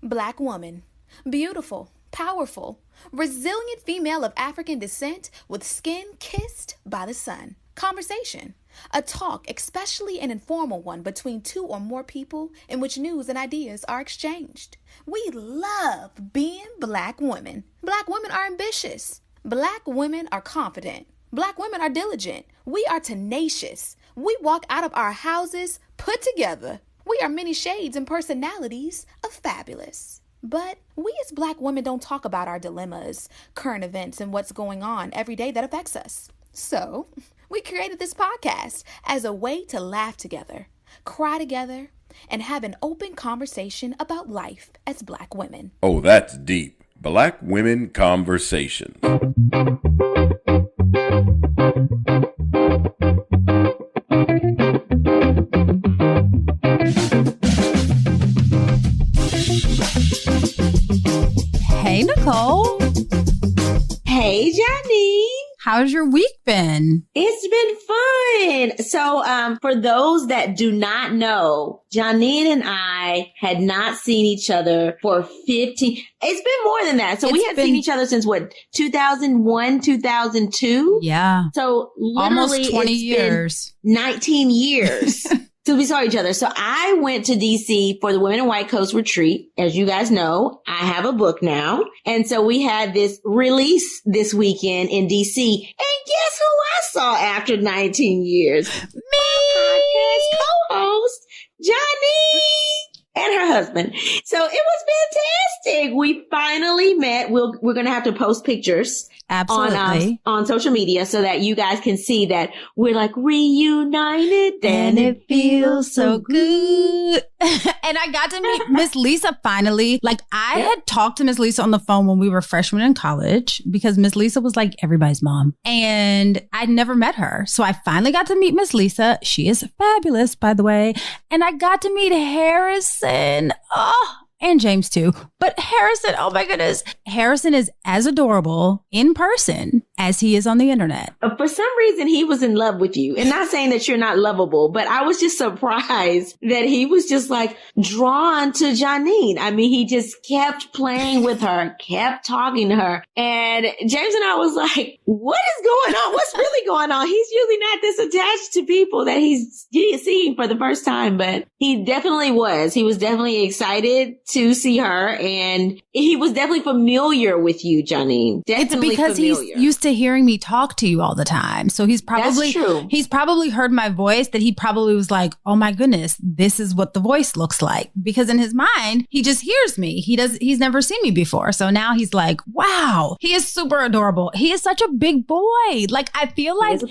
Black woman. Beautiful, powerful, resilient female of African descent with skin kissed by the sun. Conversation. A talk, especially an informal one between two or more people in which news and ideas are exchanged. We love being Black women. Black women are ambitious. Black women are confident. Black women are diligent. We are tenacious. We walk out of our houses put together. We are many shades and personalities of fabulous. But we as Black women don't talk about our dilemmas, current events, and what's going on every day that affects us. So we created this podcast as a way to laugh together, cry together, and have an open conversation about life as Black women. Oh, that's deep. Black Women Conversation. Hey, Nicole. Hey, Johnny. How's your week been? It's been fun. So, for those that do not know, Janine and I had not seen each other for 15. It's been more than that. So we had seen each other since what, 2001, 2002? Yeah. So literally almost 20 years. 19 years. So we saw each other. So I went to DC for the Women in White Coast retreat. As you guys know, I have a book now. And so we had this release this weekend in DC. And guess who I saw after 19 years? Me! Podcast co-host, Johnny, and her husband. So it was fantastic. We finally met. We're going to have to post pictures. Absolutely. On social media so that you guys can see that we're like reunited and it feels so good. And I got to meet Miss Lisa finally. Like I had talked to Miss Lisa on the phone when we were freshmen in college because Miss Lisa was like everybody's mom and I'd never met her. So I finally got to meet Miss Lisa. She is fabulous, by the way. And I got to meet Harrison. And James too. But Harrison, oh my goodness. Harrison is as adorable in person as he is on the internet. For some reason, he was in love with you. And not saying that you're not lovable, but I was just surprised that he was just like drawn to Janine. I mean, he just kept playing with her, kept talking to her. And James and I was like, what is going on? What's really going on? He's usually not this attached to people that he's seeing for the first time, but he definitely was. He was definitely excited to see her, and he was definitely familiar with you, Janine. Definitely it's because familiar. He's used to hearing me talk to you all the time. So he's probably heard my voice that he probably was like, oh my goodness, this is what the voice looks like. Because in his mind, he just hears me. He's never seen me before. So now he's like, wow, he is super adorable. He is such a big boy. Like I feel like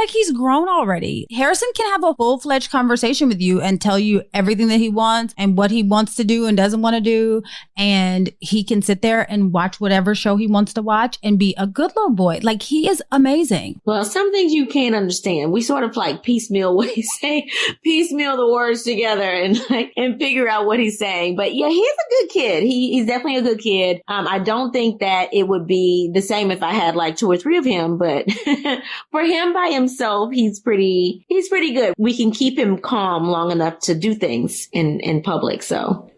he's grown already. Harrison can have a full-fledged conversation with you and tell you everything that he wants and what he wants to do and doesn't want to do. And he can sit there and watch whatever show he wants to watch and be a good little boy. Like he is amazing. Well, some things you can't understand. We sort of like piecemeal what he's saying, piecemeal the words together and figure out what he's saying. But yeah, he's a good kid. He's definitely a good kid. I don't think that it would be the same if I had like two or three of him, but for him by himself, he's pretty good. We can keep him calm long enough to do things in public. So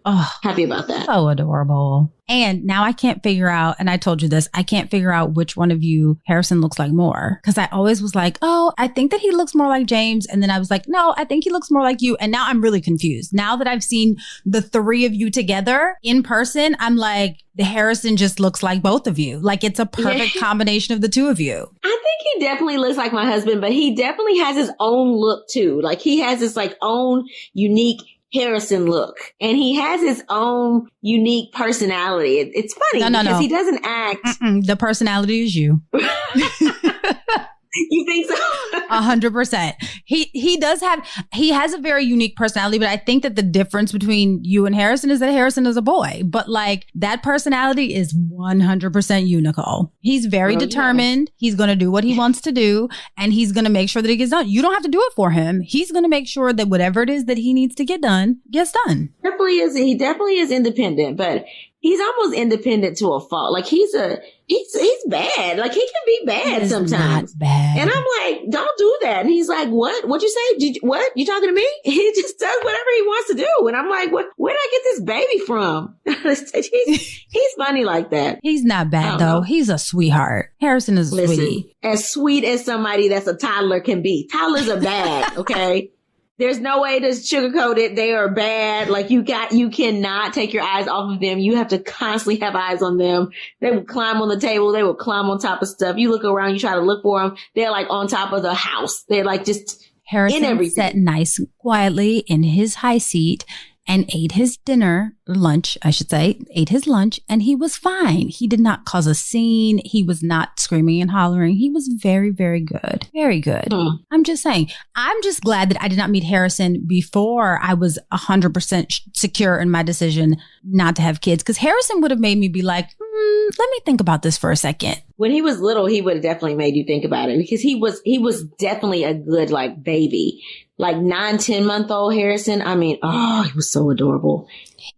happy about that. So adorable. And now I can't figure out, and I told you this, I can't figure out which one of you Harrison looks like more. Because I always was like, oh, I think that he looks more like James. And then I was like, no, I think he looks more like you. And now I'm really confused. Now that I've seen the three of you together in person, I'm like, the Harrison just looks like both of you. Like it's a perfect combination of the two of you. I think he definitely looks like my husband, but he definitely has his own look too. Like he has his like own unique Harrison look, and he has his own unique personality. It's funny because he doesn't act. The personality is you. You think so? 100%. He has a very unique personality, but I think that the difference between you and Harrison is that Harrison is a boy, but like that personality is 100% you, Nicole. He's very determined. Yeah. He's going to do what he wants to do and he's going to make sure that it gets done. You don't have to do it for him. He's going to make sure that whatever it is that he needs to get done, gets done. He definitely is independent, but he's almost independent to a fault. Like he's bad. Like he can be bad sometimes. Not bad. And I'm like, don't do that. And he's like, what? What'd you say? What? You talking to me? He just does whatever he wants to do. And I'm like, where did I get this baby from? he's funny like that. He's not bad though. He's a sweetheart. Harrison is sweet. As sweet as somebody that's a toddler can be. Toddlers are bad. Okay. There's no way to sugarcoat it. They are bad. Like you cannot take your eyes off of them. You have to constantly have eyes on them. They will climb on the table. They will climb on top of stuff. You look around, you try to look for them. They're like on top of the house. They're like just Harrison in everything. Sat nice and quietly in his high seat and ate his lunch, and he was fine. He did not cause a scene. He was not screaming and hollering. He was very, very good. Very good. I'm just saying, I'm just glad that I did not meet Harrison before I was 100% secure in my decision not to have kids, because Harrison would have made me be like, let me think about this for a second. When he was little, he would have definitely made you think about it, because he was definitely a good like baby. Like 9-10-month-old Harrison. I mean, he was so adorable.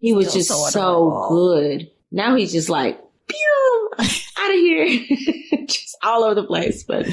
He was just so good. Now he's just like, pew, out of here. Just all over the place. But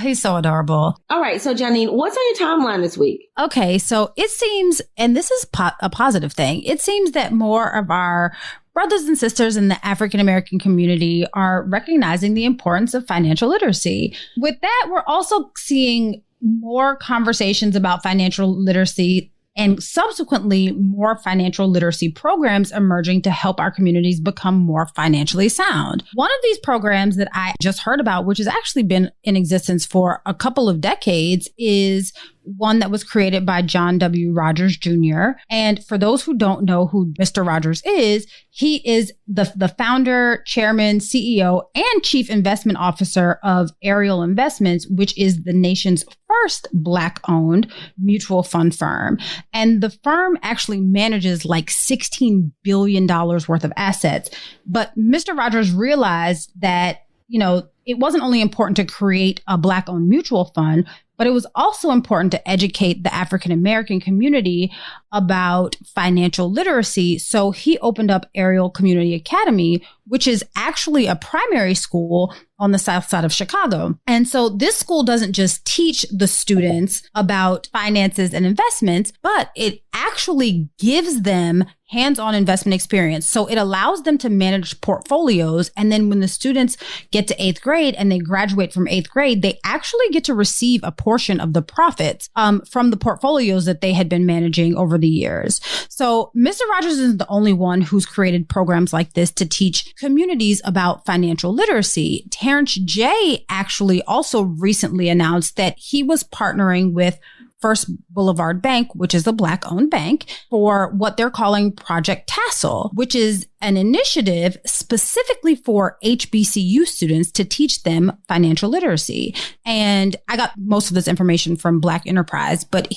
he's so adorable. All right. So Janine, what's on your timeline this week? Okay. So it seems, and this is a positive thing, it seems that more of our brothers and sisters in the African American community are recognizing the importance of financial literacy. With that, we're also seeing more conversations about financial literacy and subsequently more financial literacy programs emerging to help our communities become more financially sound. One of these programs that I just heard about, which has actually been in existence for a couple of decades, is one that was created by John W. Rogers Jr. And for those who don't know who Mr. Rogers is, he is the founder, chairman, CEO, and chief investment officer of Ariel Investments, which is the nation's first Black-owned mutual fund firm. And the firm actually manages like $16 billion worth of assets. But Mr. Rogers realized that, it wasn't only important to create a Black-owned mutual fund, but it was also important to educate the African American community about financial literacy. So he opened up Ariel Community Academy, which is actually a primary school on the south side of Chicago. And so this school doesn't just teach the students about finances and investments, but it actually gives them hands-on investment experience. So it allows them to manage portfolios. And then when the students get to 8th grade and they graduate from 8th grade, they actually get to receive a portion of the profits from the portfolios that they had been managing over the years. So Mr. Rogers isn't the only one who's created programs like this to teach communities about financial literacy. Terrence J. actually also recently announced that he was partnering with First Boulevard Bank, which is a Black-owned bank, for what they're calling Project Tassel, which is an initiative specifically for HBCU students to teach them financial literacy. And I got most of this information from Black Enterprise, but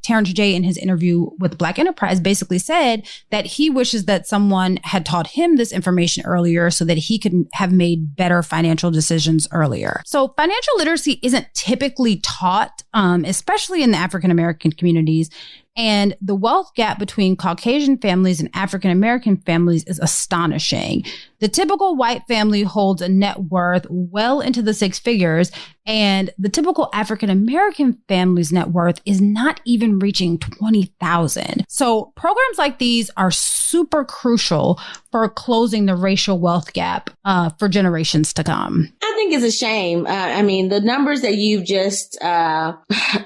Terrence J. in his interview with Black Enterprise basically said that he wishes that someone had taught him this information earlier so that he could have made better financial decisions earlier. So financial literacy isn't typically taught, especially in the African American communities. And the wealth gap between Caucasian families and African American families is astonishing. The typical white family holds a net worth well into the 6 figures, and the typical African American family's net worth is not even reaching $20,000. So programs like these are super crucial for closing the racial wealth gap for generations to come. I think it's a shame. I mean, the numbers that you've just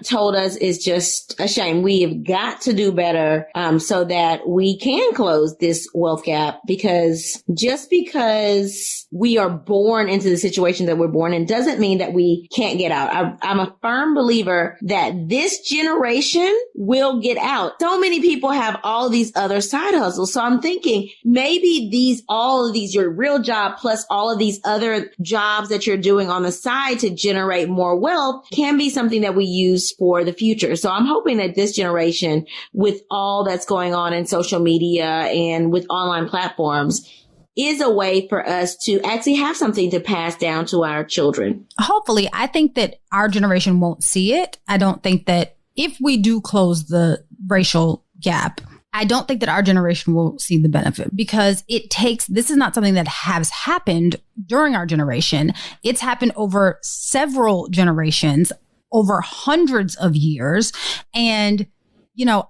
told us is just a shame. We have got to do better so that we can close this wealth gap, because just because we are born into the situation that we're born in doesn't mean that we can't get out. I'm a firm believer that this generation will get out. So many people have all these other side hustles. So I'm thinking maybe all of these, your real job plus all of these other jobs that you're doing on the side to generate more wealth can be something that we use for the future. So I'm hoping that this generation, with all that's going on in social media and with online platforms, is a way for us to actually have something to pass down to our children. Hopefully. I think that our generation won't see it. I don't think that if we do close the racial gap, I don't think that our generation will see the benefit because this is not something that has happened during our generation. It's happened over several generations, over hundreds of years. And,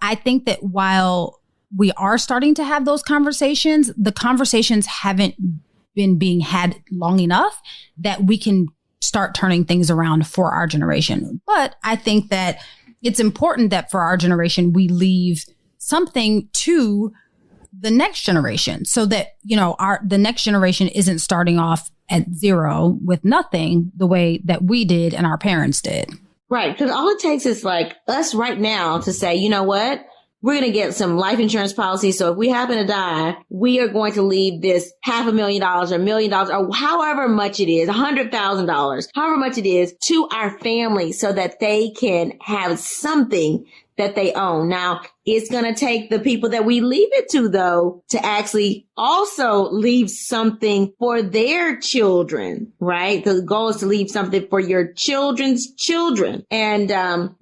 I think that while we are starting to have those conversations, the conversations haven't been being had long enough that we can start turning things around for our generation. But I think that it's important that for our generation, we leave something to the next generation so that, the next generation isn't starting off at zero with nothing the way that we did and our parents did. Right. Because all it takes is like us right now to say, you know what? We're going to get some life insurance policy. So if we happen to die, we are going to leave this $500,000 or $1 million or however much it is, $100,000, however much it is to our family so that they can have something that they own. Now, it's going to take the people that we leave it to, though, to actually also leave something for their children, right? The goal is to leave something for your children's children. And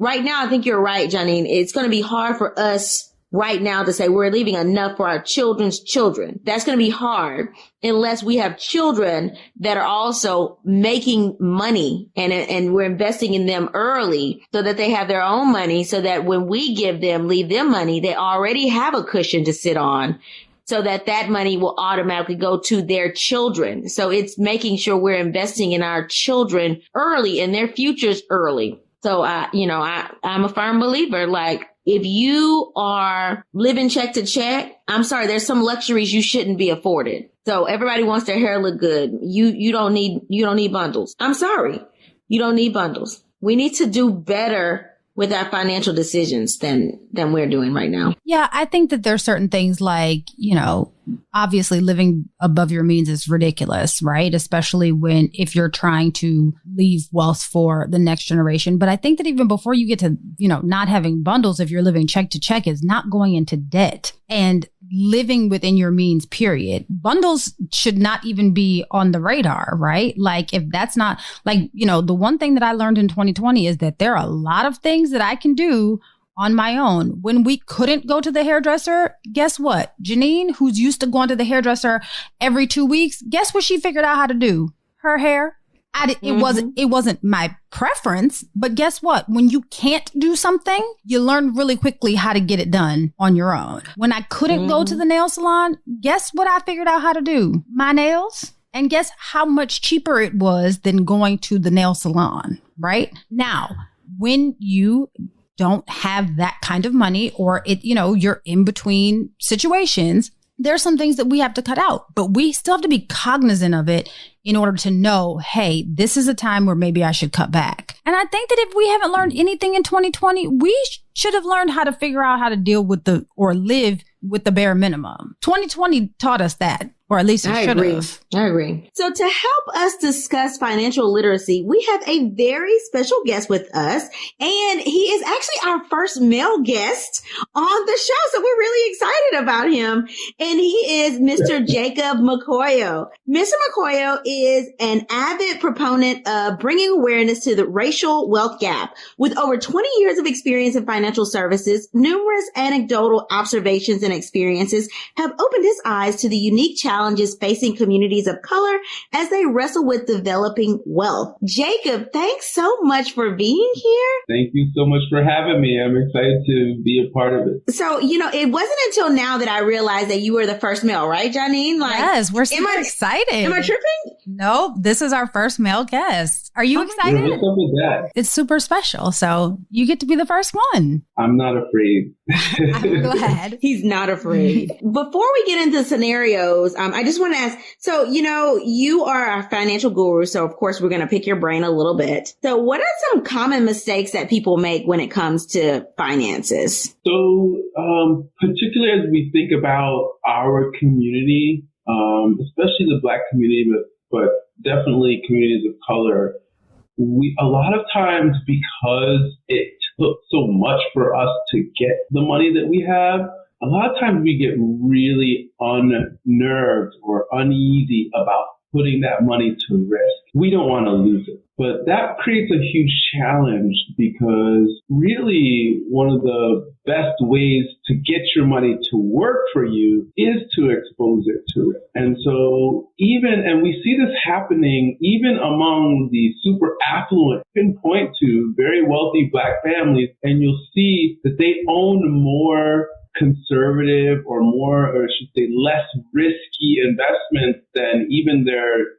right now, I think you're right, Janine. It's going to be hard for us right now to say we're leaving enough for our children's children. That's going to be hard unless we have children that are also making money and we're investing in them early so that they have their own money so that when we leave them money, they already have a cushion to sit on so that money will automatically go to their children. So it's making sure we're investing in our children early and their futures early. So, I'm a firm believer, like, if you are living check to check, I'm sorry, there's some luxuries you shouldn't be afforded. So everybody wants their hair look good. You don't need bundles. I'm sorry. You don't need bundles. We need to do better with our financial decisions than we're doing right now. Yeah, I think that there's certain things like, obviously living above your means is ridiculous, right? Especially if you're trying to leave wealth for the next generation. But I think that even before you get to, not having bundles, if you're living check to check, is not going into debt and living within your means, period. Bundles should not even be on the radar, right? Like if that's not the one thing that I learned in 2020 is that there are a lot of things that I can do on my own. When we couldn't go to the hairdresser, guess what? Janine, who's used to going to the hairdresser every 2 weeks, guess what she figured out how to do? Her hair. It wasn't my preference, but guess what? When you can't do something, you learn really quickly how to get it done on your own. When I couldn't go to the nail salon, guess what I figured out how to do? My nails. And guess how much cheaper it was than going to the nail salon, right? Now, when you don't have that kind of money or you're in between situations, there's some things that we have to cut out, but we still have to be cognizant of it in order to know, hey, this is a time where maybe I should cut back. And I think that if we haven't learned anything in 2020, we should have learned how to figure out how to deal with or live with the bare minimum. 2020 taught us that. Or at least it should have. I agree. So to help us discuss financial literacy, we have a very special guest with us. And he is actually our first male guest on the show. So we're really excited about him. And he is Mr. Jacob Makoyo. Mr. Makoyo is an avid proponent of bringing awareness to the racial wealth gap. With over 20 years of experience in financial services, numerous anecdotal observations and experiences have opened his eyes to the unique challenges facing communities of color as they wrestle with developing wealth. Jacob, thanks so much for being here. Thank you so much for having me. I'm excited to be a part of it. So, it wasn't until now that I realized that you were the first male, right, Janine? Yes, we're super excited. Am I tripping? No, this is our first male guest. Are you excited? What's up with that? It's super special. So you get to be the first one. I'm not afraid. I'm glad. He's not afraid. Before we get into scenarios, I just want to ask, so, you are a financial guru, so of course we're going to pick your brain a little bit. So what are some common mistakes that people make when it comes to finances? So, particularly as we think about our community, especially the Black community, but definitely communities of color, a lot of times, because it took so much for us to get the money that we have, a lot of times we get really unnerved or uneasy about putting that money to risk. We don't want to lose it. But that creates a huge challenge because really one of the best ways to get your money to work for you is to expose it to it. And so and we see this happening even among the super affluent, you can point to very wealthy Black families, and you'll see that they own more conservative or I should say less risky investments than even their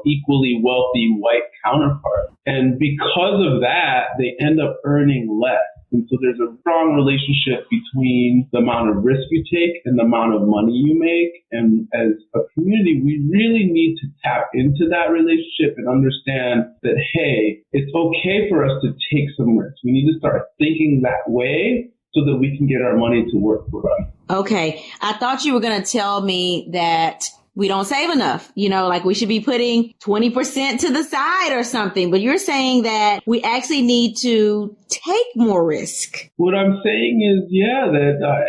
equally wealthy white counterpart. And because of that, they end up earning less. And so there's a strong relationship between the amount of risk you take and the amount of money you make. And as a community, we really need to tap into that relationship and understand that, hey, it's okay for us to take some risk. We need to start thinking that way so that we can get our money to work for us. Okay. I thought you were going to tell me that we don't save enough, like we should be putting 20% to the side or something. But you're saying that we actually need to take more risk. What I'm saying is,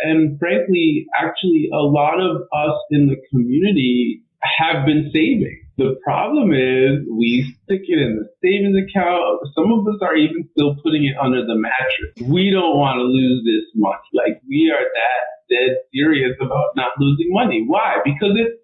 and frankly, actually, a lot of us in the community have been saving. The problem is we stick it in the savings account. Some of us are even still putting it under the mattress. We don't want to lose this money. Like, we are that dead serious about not losing money. Why? Because it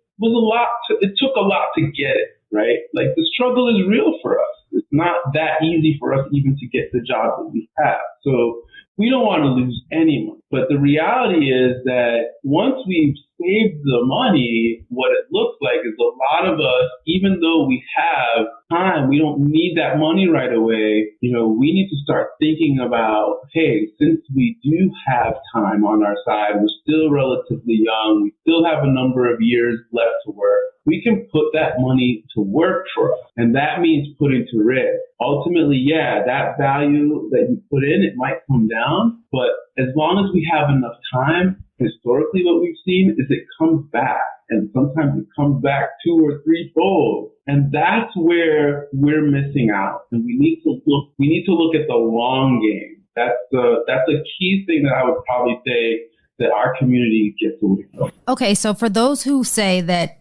took a lot to get it, right? Like, the struggle is real for us. It's not that easy for us even to get the job that we have. So we don't want to lose any money. But the reality is that once we've saved the money, what it looks like is a lot of us, even though we have time, we don't need that money right away. We need to start thinking about, hey, since we do have time on our side, we're still relatively young, we still have a number of years left to work, we can put that money to work for us. And that means putting to risk. Ultimately, that value that you put in, it might come down, but as long as we have enough time, historically what we've seen is it comes back. And sometimes it comes back 2 or 3-fold. And that's where we're missing out. And we need to look at the long game. That's a key thing that I would probably say that our community gets away from. Okay, so for those who say that,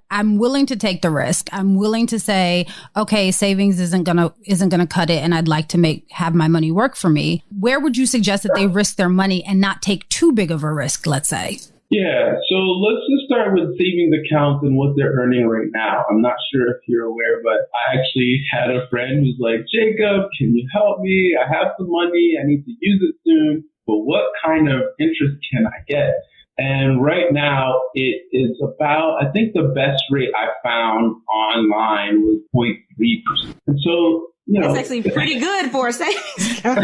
I'm willing to take the risk. I'm willing to say, okay, savings isn't gonna cut it, and I'd like to have my money work for me. Where would you suggest that they risk their money and not take too big of a risk? Let's say. Yeah, so let's just start with savings accounts and what they're earning right now. I'm not sure if you're aware, but I actually had a friend who's like, Jacob, can you help me? I have some money. I need to use it soon. But what kind of interest can I get? And right now it is about, I think the best rate I found online was 0.3%. And so, that's actually pretty good for a savings account.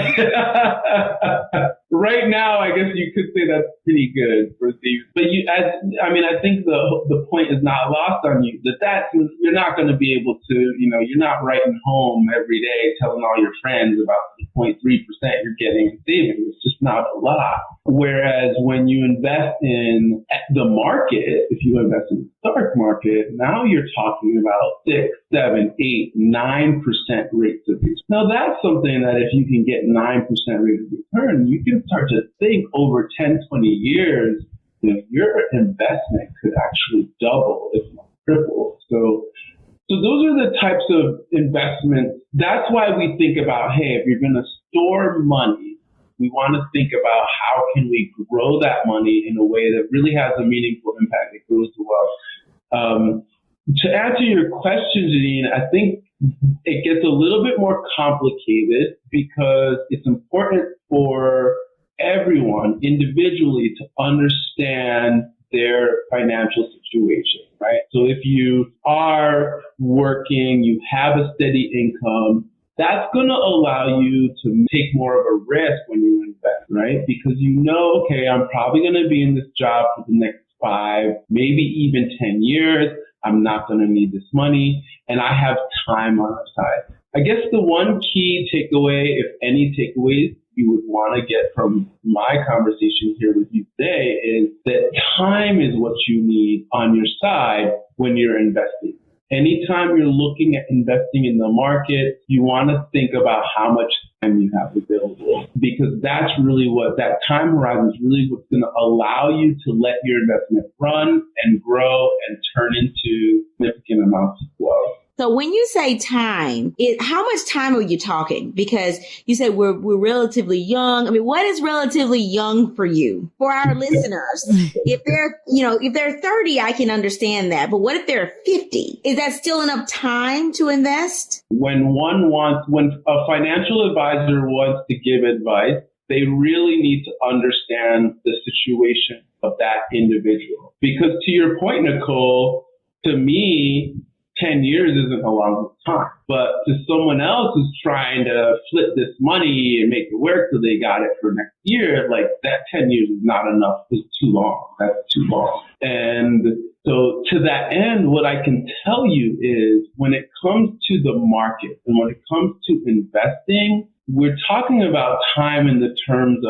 Right now, I guess you could say that's pretty good for savings. But I think the point is not lost on you that you're not going to be able to, you're not writing home every day telling all your friends about the 0.3% you're getting in savings. It's just not a lot. Whereas when you invest in the market, if you invest in the stock market, now you're talking about 6, 7, 8, 9% rates of return. Now that's something that if you can get 9% rate of return, you can start to think over 10, 20 years, your investment could actually double, if not triple. So those are the types of investments. That's why we think about, hey, if you're going to store money, we want to think about how can we grow that money in a way that really has a meaningful impact. It grows the wealth. To answer your question, Janine, I think it gets a little bit more complicated because it's important for everyone individually to understand their financial situation, right? So if you are working, you have a steady income, that's going to allow you to take more of a risk when you invest, right? Because okay, I'm probably going to be in this job for the next 5, maybe even 10 years. I'm not going to need this money, and I have time on our side. I guess the one key takeaway, if any takeaways you would want to get from my conversation here with you today, is that time is what you need on your side when you're investing. Anytime you're looking at investing in the market, you want to think about how much time you have available, because that's really what that time horizon is really what's going to allow you to let your investment run and grow and turn into significant amounts of wealth. So when you say time, how much time are you talking? Because you said we're relatively young. I mean, what is relatively young for you? For our listeners, if they're 30, I can understand that. But what if they're 50? Is that still enough time to invest? When a financial advisor wants to give advice, they really need to understand the situation of that individual. Because to your point, Nicole, to me, 10 years isn't a long time, but to someone else who's trying to flip this money and make it work so they got it for next year, like that 10 years is not enough. It's too long. That's too long. And so to that end, what I can tell you is when it comes to the market and when it comes to investing, we're talking about time in terms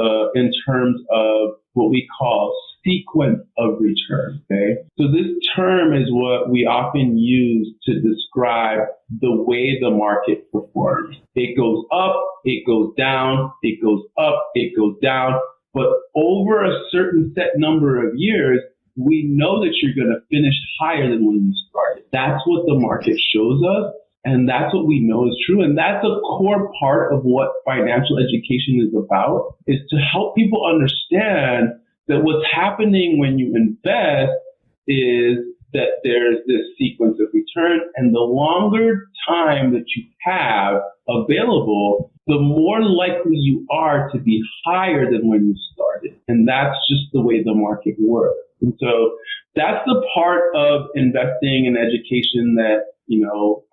of what we call sequence of return. Okay. So this term is what we often use to describe the way the market performs. It goes up, it goes down, it goes up, it goes down. But over a certain set number of years, we know that you're going to finish higher than when you started. That's what the market shows us. And that's what we know is true. And that's a core part of what financial education is about, is to help people understand that what's happening when you invest is that there's this sequence of return. And the longer time that you have available, the more likely you are to be higher than when you started. And that's just the way the market works. And so that's the part of investing in education that,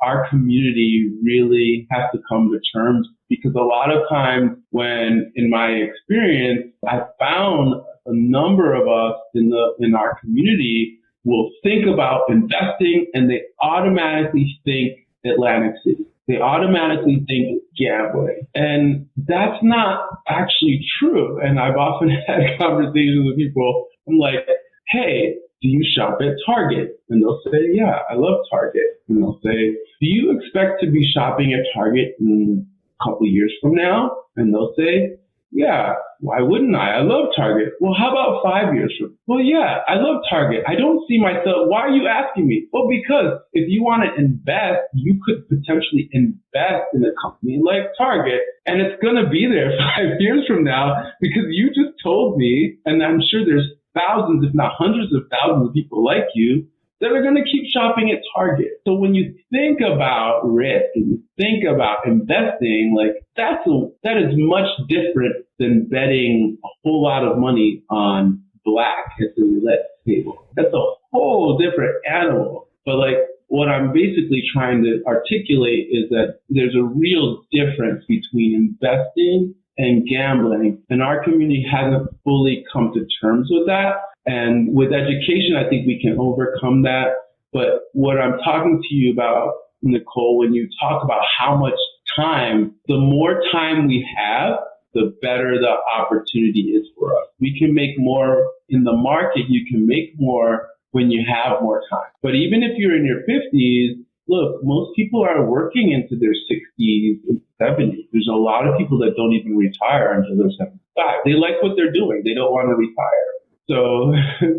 our community really has to come to terms, because a lot of times when, in my experience, I found a number of us in our community will think about investing and they automatically think Atlantic City. They automatically think gambling. And that's not actually true. And I've often had conversations with people. I'm like, hey, do you shop at Target? And they'll say, yeah, I love Target. And they'll say, do you expect to be shopping at Target in a couple of years from now? And they'll say, yeah, why wouldn't I? I love Target. Well, how about 5 years from now? Well, yeah, I love Target. I don't see myself. Why are you asking me? Well, because if you want to invest, you could potentially invest in a company like Target, and it's going to be there 5 years from now because you just told me, and I'm sure there's thousands, if not hundreds of thousands of people like you that are going to keep shopping at Target. So when you think about risk and you think about investing, like that is much different than betting a whole lot of money on black at the roulette table. That's a whole different animal. But like what I'm basically trying to articulate is that there's a real difference between investing and gambling, and our community hasn't fully come to terms with that. And with education, I think we can overcome that. But what I'm talking to you about, Nicole, when you talk about how much time, the more time we have, the better the opportunity is for us. We can make more in the market. You can make more when you have more time. But even if you're in your 50s, look, most people are working into their 60s and 70s. There's a lot of people that don't even retire until they're 75. They like what they're doing. They don't want to retire. So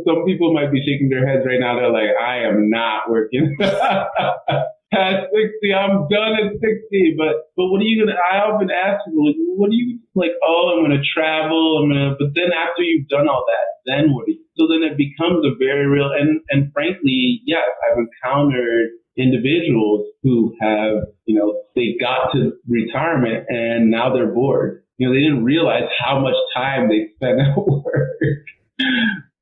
some people might be shaking their heads right now. They're like, I am not working at 60. I'm done at 60. But what are you going to, I often ask people, like, what are you like? Oh, I'm going to travel. But then after you've done all that, then what do you? So then it becomes a very real, and frankly, yes, I've encountered individuals who have, they got to retirement and now they're bored. They didn't realize how much time they spent at work.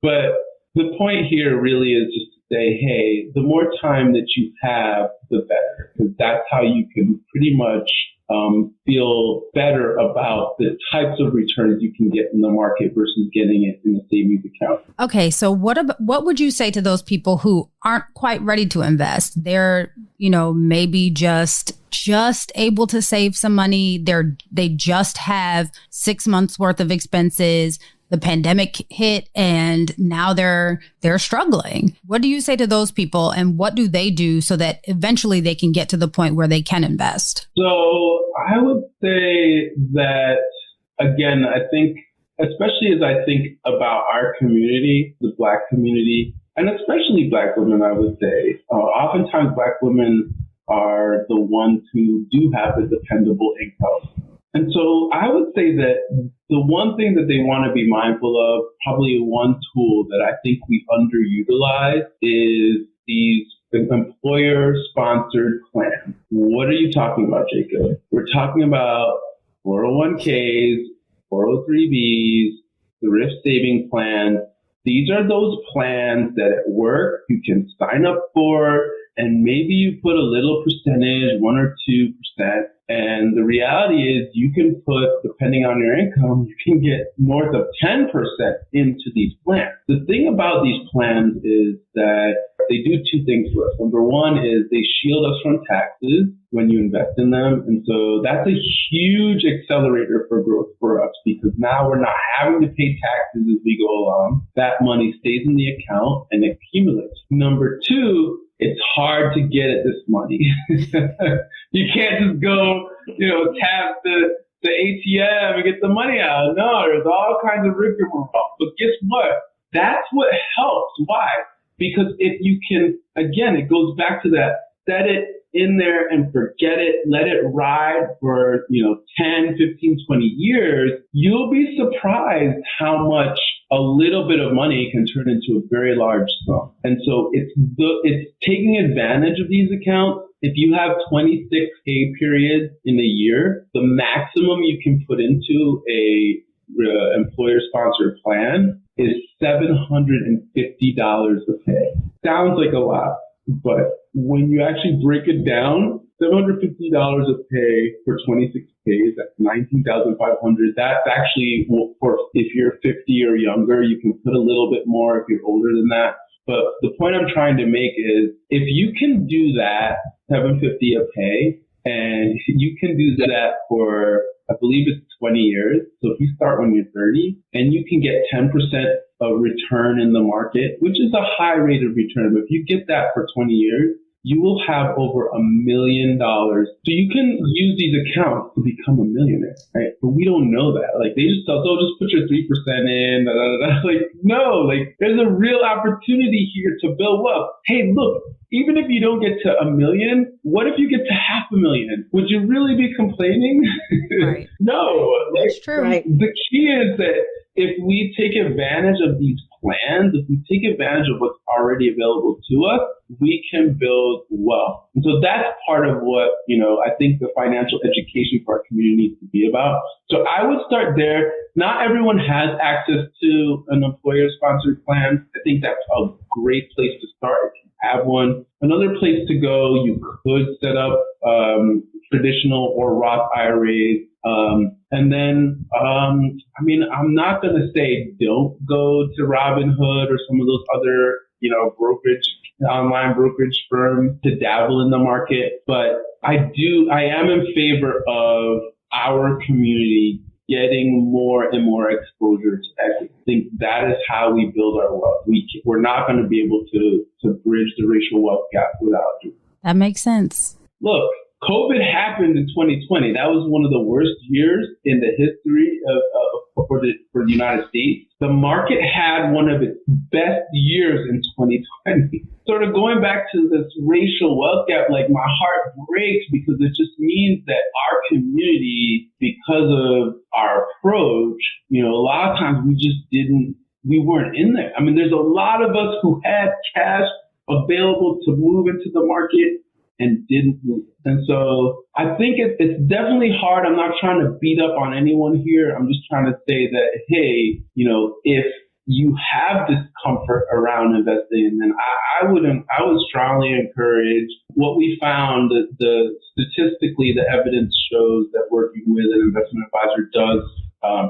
But the point here really is just to say, hey, the more time that you have, the better, because that's how you can pretty much feel better about the types of returns you can get in the market versus getting it in a savings account. Okay, so what would you say to those people who aren't quite ready to invest? They're, maybe just able to save some money. They just have 6 months worth of expenses. the pandemic hit and now they're struggling. What do you say to those people, and what do they do so that eventually they can get to the point where they can invest? So I would say that, again, I think, especially as I think about our community, the Black community, and especially Black women, I would say, oftentimes Black women are the ones who do have a dependable income. And so I would say that the one thing that they want to be mindful of, probably one tool that I think we underutilize, is these employer-sponsored plans. What are you talking about, Jacob? We're talking about 401ks, 403bs, thrift saving plans. These are those plans that at work you can sign up for, and maybe you put a little percentage, 1 or 2%. And the reality is you can put, depending on your income, you can get north of 10% into these plans. The thing about these plans is that they do two things for us. Number one is they shield us from taxes when you invest in them. And so that's a huge accelerator for growth for us, because now we're not having to pay taxes as we go along. That money stays in the account and accumulates. Number two, it's hard to get at this money. You can't just go, tap the ATM and get the money out. No, there's all kinds of rigmarole. But guess what? That's what helps. Why? Because if you can, again, it goes back to that, set it in there and forget it, let it ride for, 10, 15, 20 years, you'll be surprised how much a little bit of money can turn into a very large sum. And so it's taking advantage of these accounts. If you have 26 pay periods in a year, the maximum you can put into a employer-sponsored plan is $750 a pay. Sounds like a lot, but when you actually break it down, $750 a pay for 26 pays, that's $19,500. That's actually, for if you're 50 or younger, you can put a little bit more if you're older than that. But the point I'm trying to make is, if you can do that, $750 a pay, and you can do that for, I believe it's 20 years. So if you start when you're 30 and you can get 10% of return in the market, which is a high rate of return, but if you get that for 20 years, you will have over $1 million. So you can use these accounts to become a millionaire, right? But we don't know that. Like, they'll just put your 3% in, da, da, da, da. Like, no, there's a real opportunity here to build wealth. Hey, look, even if you don't get to $1 million, what if you get to $500,000? Would you really be complaining? Right. No. That's true. Right. The key is that if we take advantage of these plans, if we take advantage of what's already available to us, we can build wealth. And so that's part of what, I think the financial education for our community needs to be about. So I would start there. Not everyone has access to an employer-sponsored plan. I think that's a great place to start if you have one. Another place to go, you could set up traditional or Roth IRAs. And then, I'm not going to say don't go to Robinhood or some of those other, online brokerage firms to dabble in the market. But I am in favor of our community getting more and more exposure to equity. I think that is how we build our wealth. We're not going to be able to bridge the racial wealth gap without it. That makes sense. Look, COVID happened in 2020. That was one of the worst years in the history for the United States. The market had one of its best years in 2020. Sort of going back to this racial wealth gap, my heart breaks, because it just means that our community, because of our approach, a lot of times we weren't in there. I mean, there's a lot of us who had cash available to move into the market and didn't move. And so I think it's definitely hard. I'm not trying to beat up on anyone here. I'm just trying to say that, hey, if you have discomfort around investing, then I would strongly encourage what we found, that statistically the evidence shows that working with an investment advisor does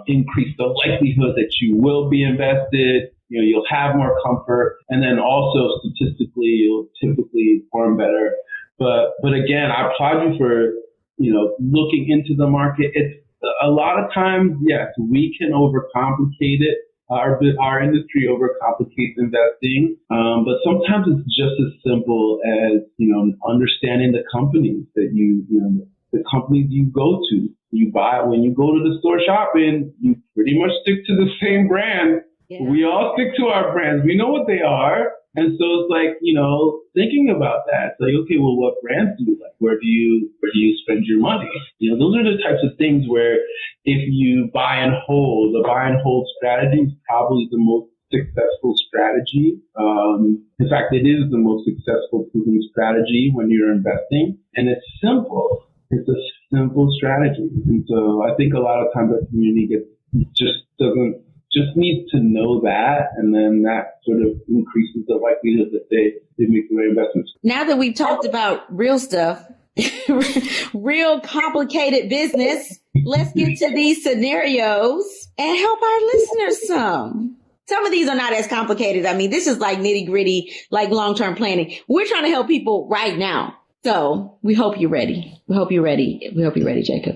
increase the likelihood that you will be invested. You'll have more comfort, and then also statistically you'll typically perform better. But again, I applaud you for, looking into the market. It's a lot of times, yes, we can overcomplicate it. our industry overcomplicates investing, but sometimes it's just as simple as, understanding the companies that the companies you go to. You buy, when you go to the store shopping, you pretty much stick to the same brand. Yeah. We all stick to our brands. We know what they are. And so it's like, thinking about that. It's like, okay, well, what brands do you like? Where do you spend your money? Those are the types of things where if you buy and hold, the buy and hold strategy is probably the most successful strategy. In fact, it is the most successful proven strategy when you're investing. And it's simple. It's a simple strategy. And so I think a lot of times our community just needs to know that, and then that sort of increases the likelihood that they make the right investments. Now that we've talked about real stuff, real complicated business, let's get to these scenarios and help our listeners some. Some of these are not as complicated. I mean, this is like nitty gritty, like long-term planning. We're trying to help people right now. So we hope you're ready. We hope you're ready, Jacob.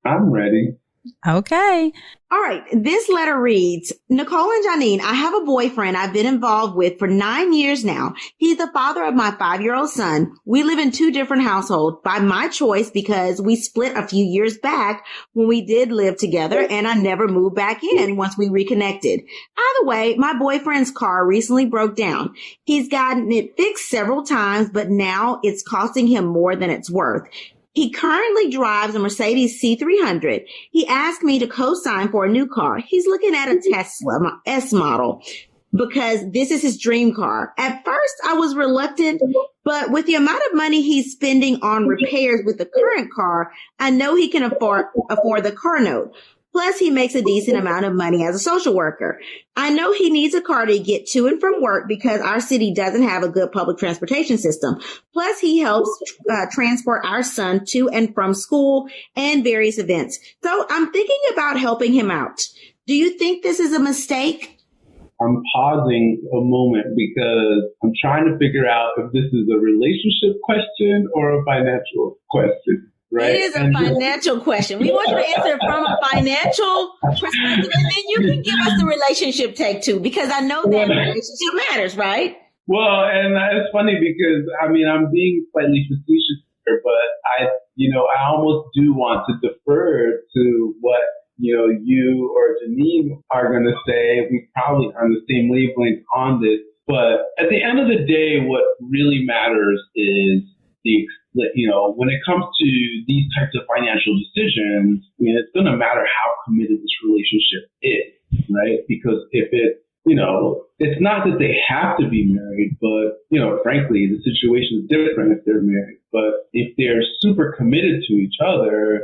I'm ready. Okay. All right. This letter reads, Nicole and Janine, I have a boyfriend I've been involved with for 9 years now. He's the father of my 5-year-old son. We live in 2 different households by my choice because we split a few years back when we did live together, and I never moved back in once we reconnected. Either way, my boyfriend's car recently broke down. He's gotten it fixed several times, but now it's costing him more than it's worth. He currently drives a Mercedes C300. He asked me to co-sign for a new car. He's looking at a Tesla S model because this is his dream car. At first, I was reluctant, but with the amount of money he's spending on repairs with the current car, I know he can afford the car note. Plus, he makes a decent amount of money as a social worker. I know he needs a car to get to and from work because our city doesn't have a good public transportation system. Plus, he helps transport our son to and from school and various events. So I'm thinking about helping him out. Do you think this is a mistake? I'm pausing a moment because I'm trying to figure out if this is a relationship question or a financial question. Right. It is a financial question. We want you to answer it from a financial perspective, and then you can give us the relationship take too, because I know that relationship matters, right? Well, and it's funny because, I'm being slightly facetious here, but I almost do want to defer to what, you or Janine are going to say. We probably are on the same wavelength on this, but at the end of the day, what really matters is when it comes to these types of financial decisions, it's going to matter how committed this relationship is, right? Because if it's not that they have to be married, but, frankly, the situation is different if they're married. But if they're super committed to each other,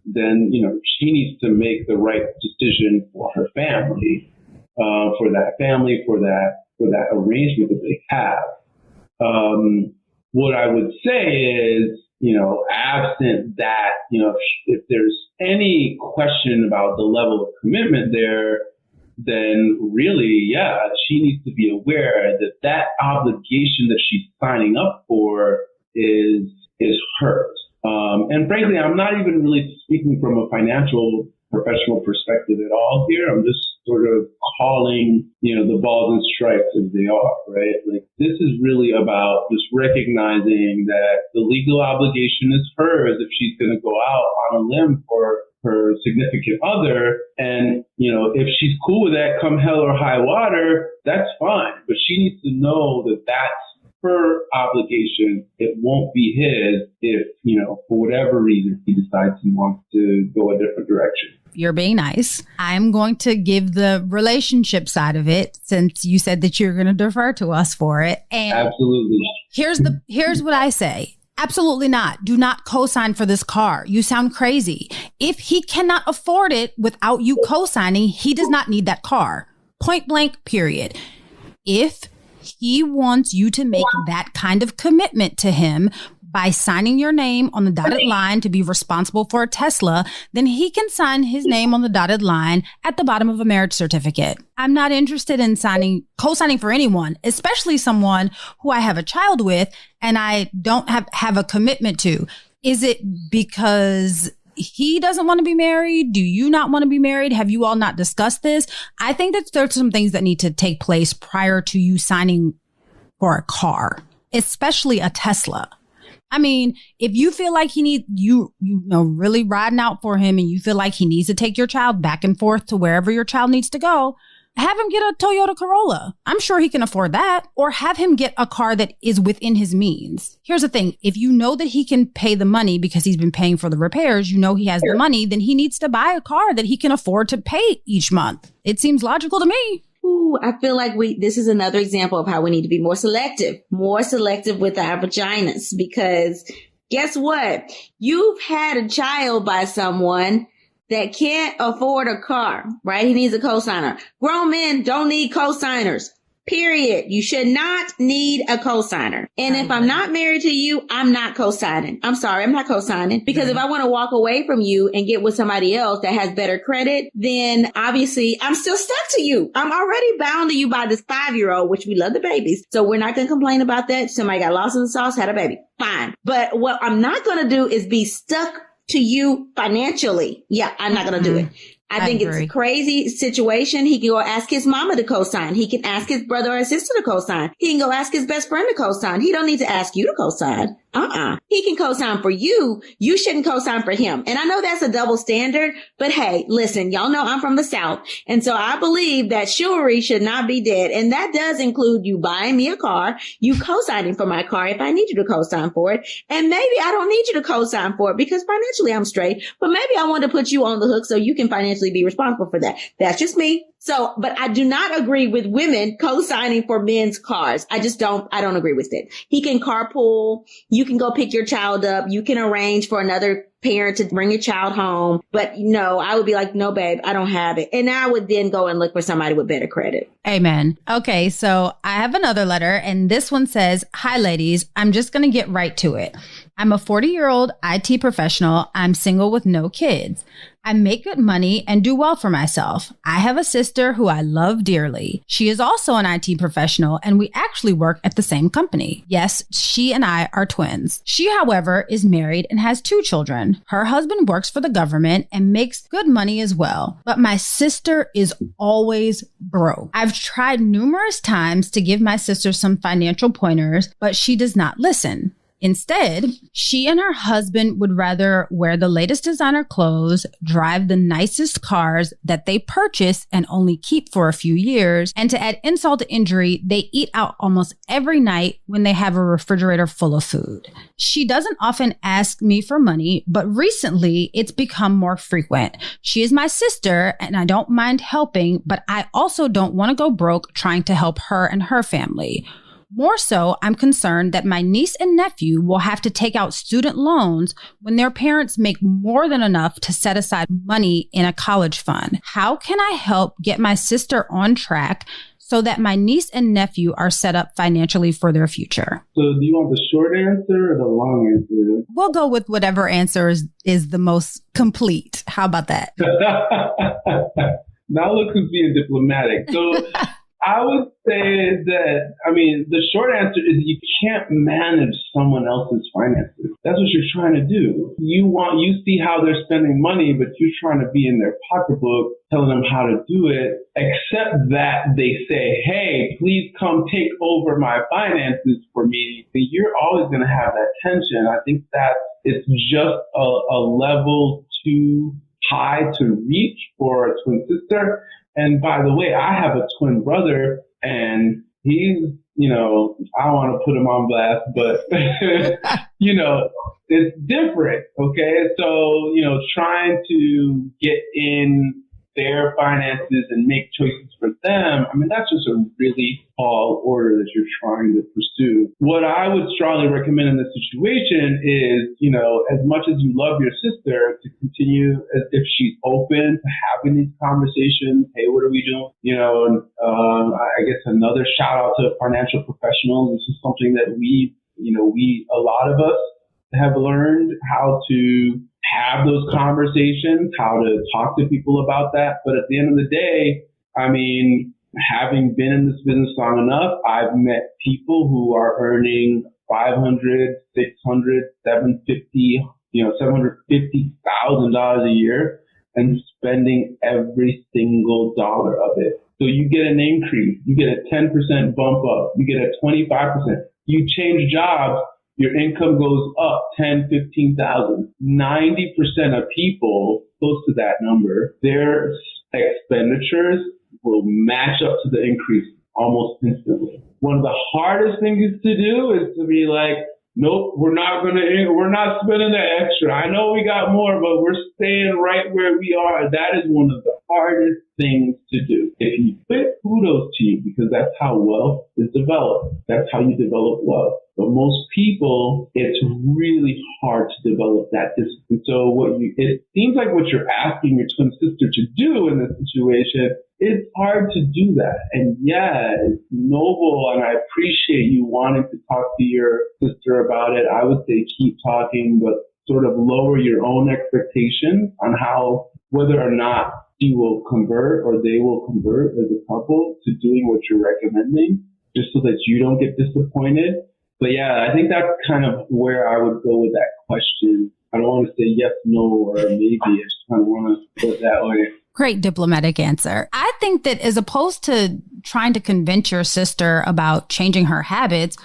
then, she needs to make the right decision for her family, for that arrangement that they have. What I would say is, absent that, if there's any question about the level of commitment there, then really, she needs to be aware that obligation that she's signing up for is hers. And frankly, I'm not even really speaking from a financial professional perspective at all here. I'm just sort of calling, the balls and strikes as they are, right? Like, this is really about just recognizing that the legal obligation is hers if she's going to go out on a limb for her significant other. And, if she's cool with that come hell or high water, that's fine. But she needs to know that that's her obligation. It won't be his if, for whatever reason, he decides he wants to go a different direction. You're being nice. I'm going to give the relationship side of it, since you said that you're going to defer to us for it. And absolutely. Here's what I say. Absolutely not. Do not co-sign for this car. You sound crazy. If he cannot afford it without you co-signing, he does not need that car. Point blank, period. If he wants you to make that kind of commitment to him by signing your name on the dotted line to be responsible for a Tesla, then he can sign his name on the dotted line at the bottom of a marriage certificate. I'm not interested in co-signing for anyone, especially someone who I have a child with and I don't have a commitment to. Is it because he doesn't want to be married? Do you not want to be married? Have you all not discussed this? I think that there's some things that need to take place prior to you signing for a car, especially a Tesla. I mean, if you feel like he needs you know, really riding out for him, and you feel like he needs to take your child back and forth to wherever your child needs to go, have him get a Toyota Corolla. I'm sure he can afford that. Or have him get a car that is within his means. Here's the thing. If you know that he can pay the money because he's been paying for the repairs, you know he has the money, then he needs to buy a car that he can afford to pay each month. It seems logical to me. Ooh, I feel like this is another example of how we need to be more selective with our vaginas, because guess what? You've had a child by someone that can't afford a car, right? He needs a cosigner. Grown men don't need cosigners. Period. You should not need a cosigner. And if I'm not married to you, I'm not cosigning. I'm sorry, I'm not cosigning. Because if I want to walk away from you and get with somebody else that has better credit, then obviously I'm still stuck to you. I'm already bound to you by this 5-year-old, which we love the babies. So we're not going to complain about that. Somebody got lost in the sauce, had a baby. Fine. But what I'm not going to do is be stuck to you financially. Yeah, I'm not going to do it. I think it's a crazy situation. He can go ask his mama to co-sign. He can ask his brother or his sister to co-sign. He can go ask his best friend to co-sign. He don't need to ask you to co-sign. He can co-sign for you. You shouldn't co-sign for him. And I know that's a double standard, but hey, listen, y'all know I'm from the South. And so I believe that chivalry should not be dead. And that does include you buying me a car, you co-signing for my car if I need you to co-sign for it. And maybe I don't need you to co-sign for it because financially I'm straight, but maybe I want to put you on the hook so you can financially be responsible for that. That's just me. So, but I do not agree with women co-signing for men's cars. I don't agree with it. He can carpool. You can go pick your child up. You can arrange for another parent to bring your child home. But no, I would be like, no, babe, I don't have it. And I would then go and look for somebody with better credit. Amen. Okay. So I have another letter, and this one says, "Hi, ladies. I'm just going to get right to it. I'm a 40-year-old IT professional. I'm single with no kids. I make good money and do well for myself. I have a sister who I love dearly. She is also an IT professional, and we actually work at the same company. Yes, she and I are twins. She, however, is married and has 2 children. Her husband works for the government and makes good money as well. But my sister is always broke. I've tried numerous times to give my sister some financial pointers, but she does not listen. Instead, she and her husband would rather wear the latest designer clothes, drive the nicest cars that they purchase and only keep for a few years, and to add insult to injury, they eat out almost every night when they have a refrigerator full of food. She doesn't often ask me for money, but recently it's become more frequent. She is my sister and I don't mind helping, but I also don't want to go broke trying to help her and her family. More so, I'm concerned that my niece and nephew will have to take out student loans when their parents make more than enough to set aside money in a college fund. How can I help get my sister on track so that my niece and nephew are set up financially for their future?" So do you want the short answer or the long answer? We'll go with whatever answer is the most complete. How about that? Now look who's being diplomatic. So I would say that, the short answer is you can't manage someone else's finances. That's what you're trying to do. You see how they're spending money, but you're trying to be in their pocketbook, telling them how to do it, except that they say, hey, please come take over my finances for me. You're always going to have that tension. I think that it's just a level too high to reach for a twin sister. And by the way, I have a twin brother, and he's, I don't want to put him on blast, but, it's different. Okay. So, trying to get in their finances and make choices for them, that's just a really tall order that you're trying to pursue. What I would strongly recommend in this situation is, as much as you love your sister, to continue, as if she's open to having these conversations. Hey, what are we doing? I guess another shout out to financial professionals. This is something that a lot of us have learned how to have those conversations, how to talk to people about that. But at the end of the day, having been in this business long enough, I've met people who are earning $500, $600, $750, $750,000 a year and spending every single dollar of it. So you get an increase, you get a 10% bump up, you get a 25%. You change jobs, your income goes up 10, 15,000. 90% of people, close to that number, their expenditures will match up to the increase almost instantly. One of the hardest things to do is to be like, nope, we're not spending the extra. I know we got more, but we're staying right where we are. That is one of the hardest things to do. If you quit, kudos to you, because that's how wealth is developed. That's how you develop wealth. But most people, it's really hard to develop that discipline. So it seems like what you're asking your twin sister to do in this situation, it's hard to do that. And yeah, it's noble, and I appreciate you wanting to talk to your sister about it. I would say keep talking, but sort of lower your own expectations on whether or not she will convert or they will convert as a couple to doing what you're recommending, just so that you don't get disappointed. But yeah, I think that's kind of where I would go with that question. I don't want to say yes, no, or maybe. I just kind of want to put it that way. Great diplomatic answer. I think that as opposed to trying to convince your sister about changing her habits,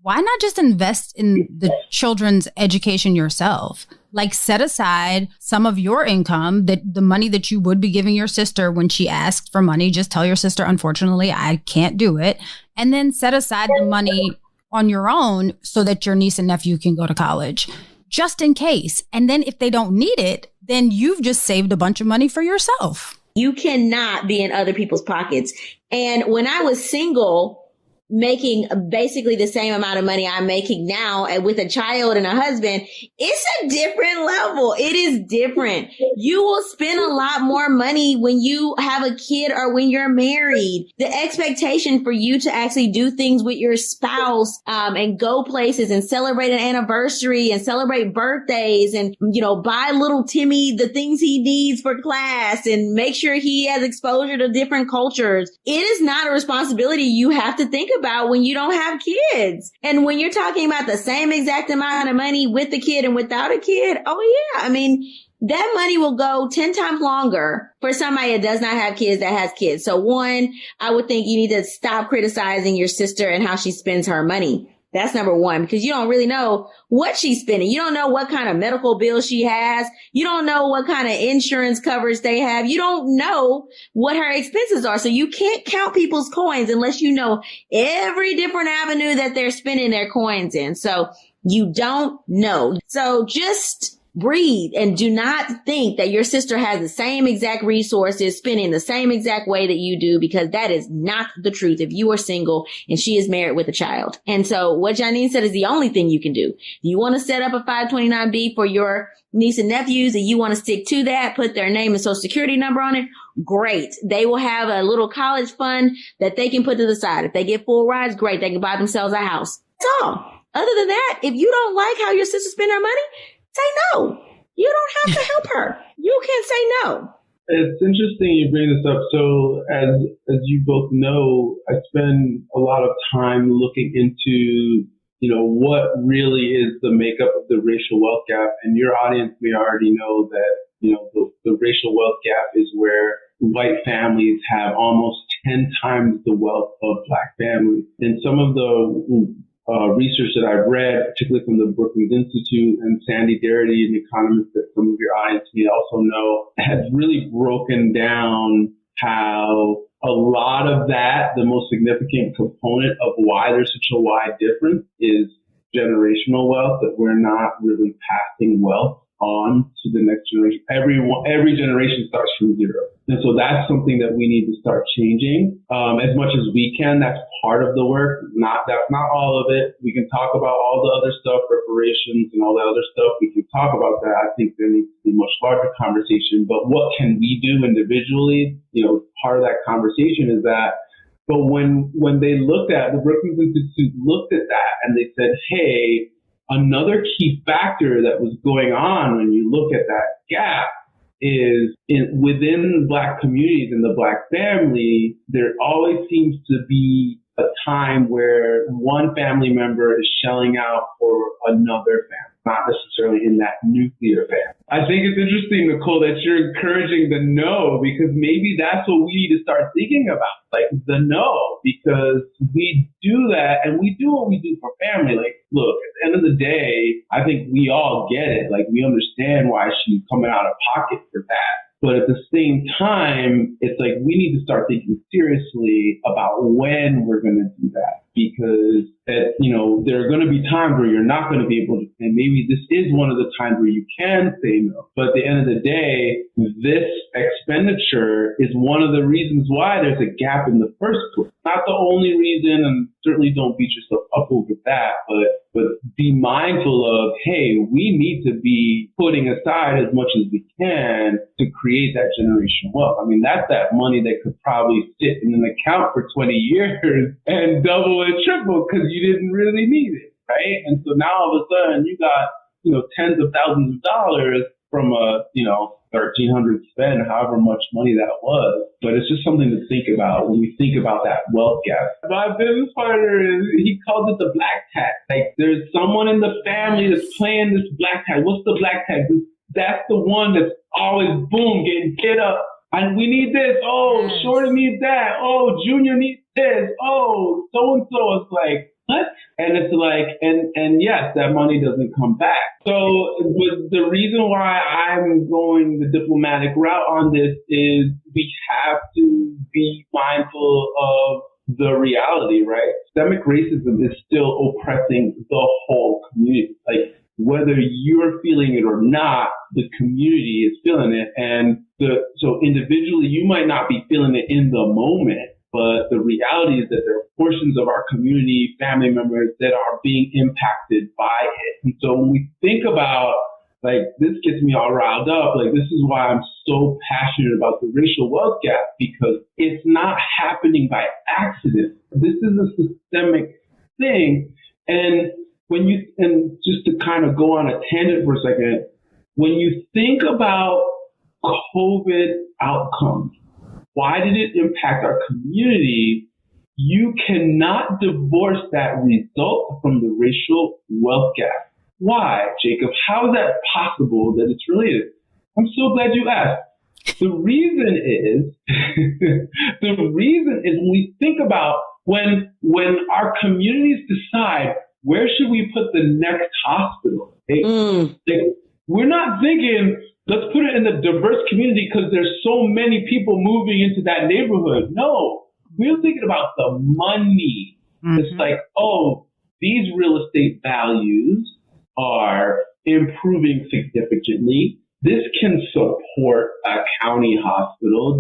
why not just invest in the children's education yourself? Like set aside some of your income, that the money that you would be giving your sister when she asks for money, just tell your sister, unfortunately, I can't do it. And then set aside the money on your own so that your niece and nephew can go to college, just in case. And then if they don't need it, then you've just saved a bunch of money for yourself. You cannot be in other people's pockets. And when I was single, making basically the same amount of money I'm making now and with a child and a husband, it's a different level. It is different. You will spend a lot more money when you have a kid or when you're married. The expectation for you to actually do things with your spouse, and go places and celebrate an anniversary and celebrate birthdays and, buy little Timmy the things he needs for class and make sure he has exposure to different cultures. It is not a responsibility you have to think about when you don't have kids. And when you're talking about the same exact amount of money with the kid and without a kid, oh yeah, I mean, that money will go 10 times longer for somebody that does not have kids that has kids. So one, I would think you need to stop criticizing your sister and how she spends her money. That's number one, because you don't really know what she's spending. You don't know what kind of medical bill she has. You don't know what kind of insurance coverage they have. You don't know what her expenses are. So you can't count people's coins unless you know every different avenue that they're spending their coins in. So you don't know. So just breathe and do not think that your sister has the same exact resources, spending the same exact way that you do, because that is not the truth if you are single and she is married with a child. And so what Janine said is the only thing you can do. You want to set up a 529B for your niece and nephews and you want to stick to that, put their name and social security number on it. Great. They will have a little college fund that they can put to the side. If they get full rides, great. They can buy themselves a house. That's all. Other than that, if you don't like how your sister spend her money, say no. You don't have to help her. You can say no. It's interesting you bring this up. So as you both know, I spend a lot of time looking into, what really is the makeup of the racial wealth gap. And your audience may already know that, the racial wealth gap is where white families have almost 10 times the wealth of black families. And some of the research that I've read, particularly from the Brookings Institute and Sandy Darity, an economist that some of your audience may also know, has really broken down how a lot of that, the most significant component of why there's such a wide difference, is generational wealth, that we're not really passing wealth on to the next generation. Every generation starts from zero. And so that's something that we need to start changing as much as we can. That's part of the work. That's not all of it. We can talk about all the other stuff, reparations and all that other stuff. We can talk about that. I think there needs to be a much larger conversation. But what can we do individually? Part of that conversation is that. But when they looked at, the Brookings Institute looked at that and they said, hey, another key factor that was going on when you look at that gap is within Black communities and the Black family, there always seems to be a time where one family member is shelling out for another family. not necessarily in that nuclear family. I think it's interesting, Nicole, that you're encouraging the no, because maybe that's what we need to start thinking about, like the no, because we do that and we do what we do for family. Like, look, at the end of the day, I think we all get it. Like, we understand why she's coming out of pocket for that. But at the same time, it's like we need to start thinking seriously about when we're going to do that, because there are going to be times where you're not going to be able to, and maybe this is one of the times where you can say no. But at the end of the day, this expenditure is one of the reasons why there's a gap in the first place. Not the only reason, and certainly don't beat yourself up over that, but be mindful of, hey, we need to be putting aside as much as we can to create that generational wealth. I mean, that's that money that could probably sit in an account for 20 years and double and triple because you didn't really need it, right? And so now all of a sudden you got, tens of thousands of dollars from a, $1,300 spend, however much money that was. But it's just something to think about when we think about that wealth gap. My business partner, he calls it the black tag. Like, there's someone in the family that's playing this black tag. What's the black tag? That's the one that's always, boom, getting hit up. And we need this. Oh, Shorty needs that. Oh, Junior needs this. Oh, so-and-so. It's like, what? And it's like, and yes, that money doesn't come back. So the reason why I'm going the diplomatic route on this is we have to be mindful of the reality, right? Systemic racism is still oppressing the whole community. Like, whether you're feeling it or not, the community is feeling it. And so individually, you might not be feeling it in the moment, but the reality is that there are portions of our community, family members that are being impacted by it. And so when we think about, like, this gets me all riled up. Like, this is why I'm so passionate about the racial wealth gap, because it's not happening by accident. This is a systemic thing. And just to kind of go on a tangent for a second, when you think about COVID outcomes, why did it impact our community? You cannot divorce that result from the racial wealth gap. Why, Jacob? How is that possible that it's related? I'm so glad you asked. The reason is when we think about when our communities decide where should we put the next hospital, we're not thinking, let's put it in the diverse community because there's so many people moving into that neighborhood. No, we're thinking about the money. Mm-hmm. It's like, oh, these real estate values are improving significantly. This can support a county hospital.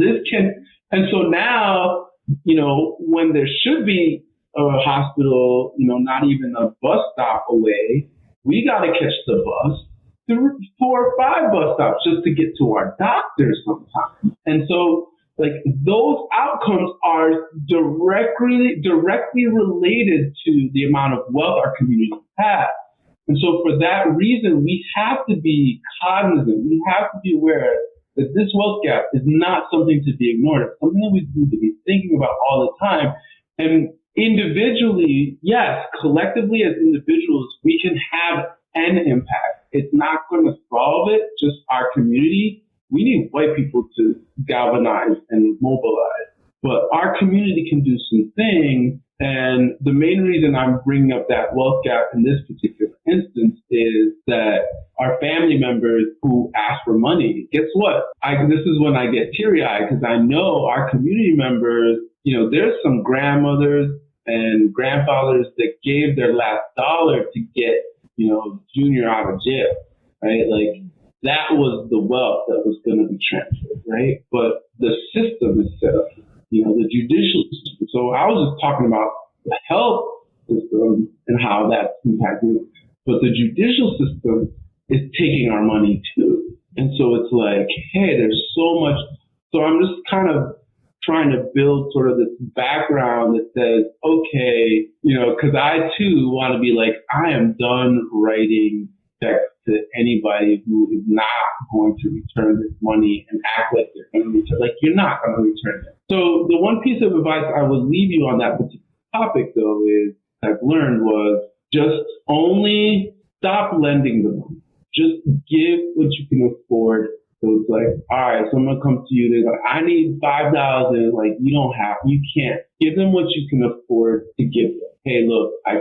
And so now, when there should be a hospital, not even a bus stop away, we got to catch the bus 4 or 5 bus stops just to get to our doctors sometimes. And so, like, those outcomes are directly related to the amount of wealth our community has. And so for that reason, we have to be cognizant. We have to be aware that this wealth gap is not something to be ignored. It's something that we need to be thinking about all the time. And individually, yes, collectively as individuals, we can have an impact. It's not going to solve it, just our community. We need white people to galvanize and mobilize. But our community can do some things. And the main reason I'm bringing up that wealth gap in this particular instance is that our family members who ask for money, guess what? This is when I get teary-eyed, because I know our community members, there's some grandmothers and grandfathers that gave their last dollar to get, Junior out of jail, right? Like, that was the wealth that was going to be transferred, right? But the system is set up, the judicial system. So I was just talking about the health system and how that's impacting it. But the judicial system is taking our money too. And so it's like, hey, there's so much. So I'm just kind of trying to build sort of this background that says, okay, because I too want to be like, I am done writing checks to anybody who is not going to return this money and act like they're going to return. Like, you're not going to return it. So the one piece of advice I would leave you on that particular topic, though, is I've learned was just only stop lending the money. Just give what you can afford. So it's like, all right, so I'm going to come to you. They're like, I need $5,000. Like, you can't. Give them what you can afford to give them. Hey, look, I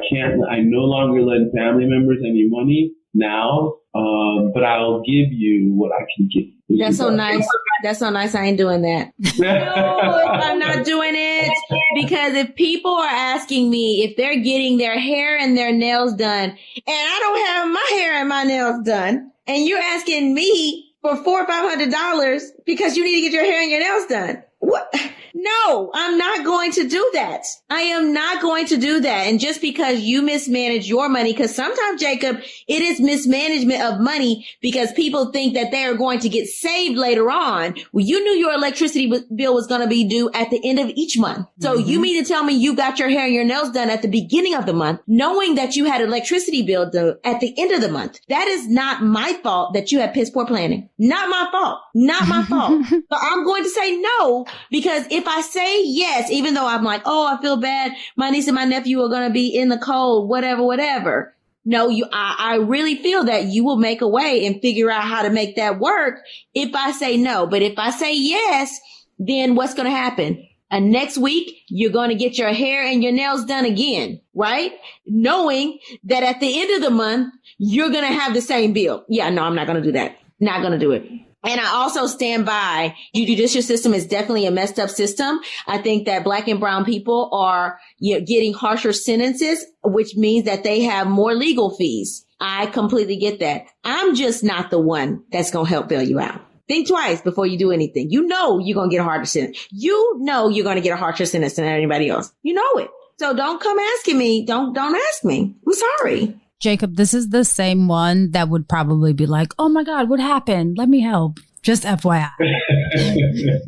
no longer lend family members any money now, but I'll give you what I can give you. That's so nice. That's so nice. I ain't doing that. No, I'm not doing it. Because if people are asking me if they're getting their hair and their nails done, and I don't have my hair and my nails done, and you're asking me for $400 or $500 because you need to get your hair and your nails done. What? No, I'm not going to do that. I am not going to do that. And just because you mismanage your money, because sometimes, Jacob, it is mismanagement of money because people think that they are going to get saved later on. Well, you knew your electricity bill was going to be due at the end of each month. So you mean to tell me you got your hair and your nails done at the beginning of the month, knowing that you had electricity bill due at the end of the month? That is not my fault that you had piss poor planning. Not my fault. Not my fault. So I'm going to say no, because if I say yes, even though I'm like, oh, I feel bad, my niece and my nephew are going to be in the cold, whatever. No, I really feel that you will make a way and figure out how to make that work if I say no. But if I say yes, then what's going to happen? Next week, you're going to get your hair and your nails done again, right? Knowing that at the end of the month, you're going to have the same bill. Yeah, no, I'm not going to do that. Not going to do it. And I also stand by, the judicial system is definitely a messed up system. I think that Black and brown people are getting harsher sentences, which means that they have more legal fees. I completely get that. I'm just not the one that's going to help bail you out. Think twice before you do anything. You know you're going to get a harsher sentence. You know you're going to get a harsher sentence than anybody else. You know it. So don't come asking me. Don't ask me. I'm sorry. Jacob, this is the same one that would probably be like, oh my God, what happened? Let me help. Just FYI.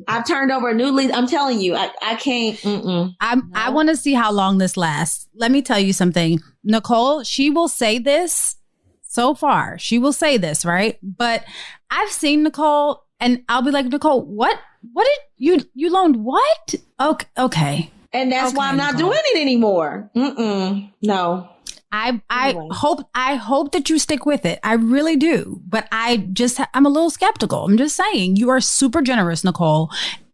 I've turned over a new leaf. I'm telling you, I can't. I want to see how long this lasts. Let me tell you something. Nicole, she will say this so far. She will say this, right? But I've seen Nicole and I'll be like, Nicole, what did you loaned what? Okay. And that's why I'm not doing it anymore. No. I hope that you stick with it. I really do. But I'm a little skeptical. I'm just saying, you are super generous, Nicole.